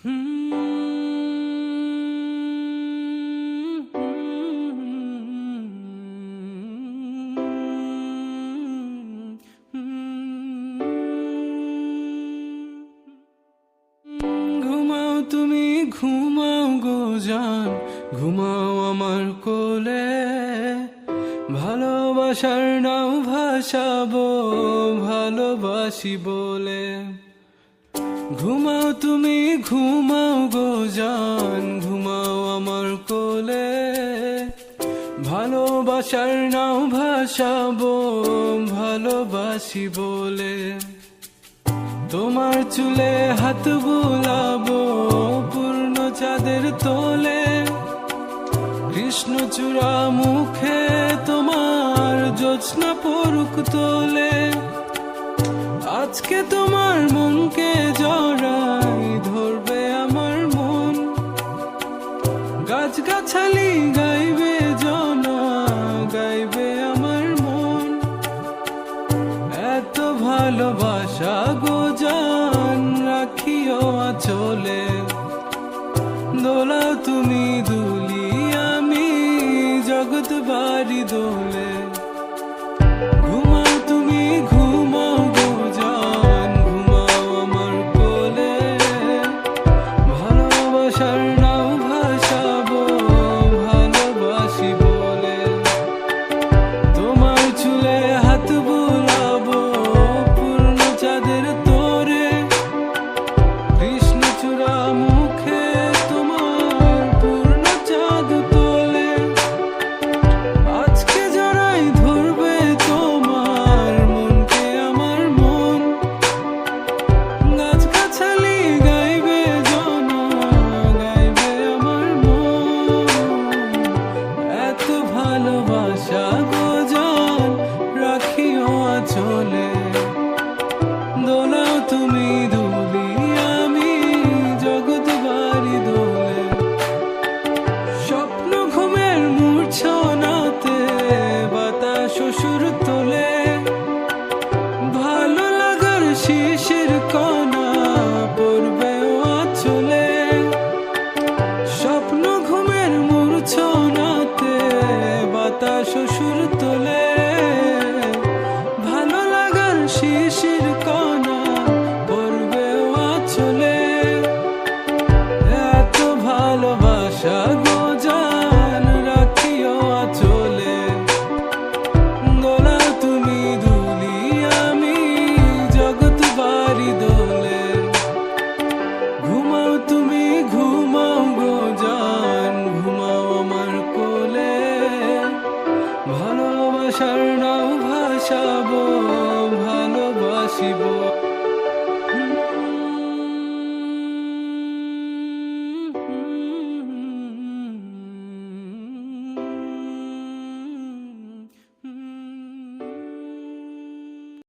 ঘুমাও তুমি ঘুমাও গো জান, ঘুমাও আমার কোলে। ভালোবাসার নাও ভাসাবো ভালোবাসি বলে। ঘুমাও তুমি ঘুমাও গো জান, ঘুমাও আমার কোলে। ভালোবাসার নাও ভাসাবো ভালোবাসি বলে। তোমার চুলে হাত বুলাবো পূর্ণ চাঁদের তোলে। কৃষ্ণচূড়া মুখে তোমার জ্যোৎস্না পড়ুক তোলে। আজকে তোমার মনকে জড়াই ধরবে আমার মন। গাছগাছালি গাইবে জনা গাইবে আমার মন। এত ভালোবাসা গো জান রাখিও আঁচলে। দোলাও তুমি দুলি আমি জগৎ বাড়ি দোলে। ঘুমাও তুমি ঘুমাও গো জান, ঘুমাও আমার কোলে। ভালোবাসার নাও ভাসাবো ভালোবাসি বলে। তোমার চুলে হাত বুলাবো পূর্ণ চাঁদের তোরে। কৃষ্ণচূড়া মুখে তোমার পূর্ণ চাঁদ তোলে। আজকে জড়াই ধরবে তোমার মনকে আমার মন। গাছগাছালি গাইবে জনা গাইবে আমার মন। এত ভালোবাসা গো জান রাখিও আঁচলে। দোলাও তুমি দুলি আমি জগৎ বাড়ি দোলে। স্বপ্ন ঘুমের মূর্ছনাতে বাতাস সুর তোলে। ভালো লাগার শিশির কণা পড়বে আঁচলে। স্বপ্ন ঘুমের মূর্ছনাতে বাতাস সুর তোলে। ভালো লাগার শিশির কণা পড়বে আঁচলে। এত ভালোবাসা গো জান রাখিও আঁচলে। দোলাও তুমি দুলি আমি জগৎ বাড়ি দোলে। ঘুমাও তুমি ঘুমাও গো জান, ঘুমাও আমার কোলে। ভালোবাসার নাও ভাসাবো ভালোবাসি বলে।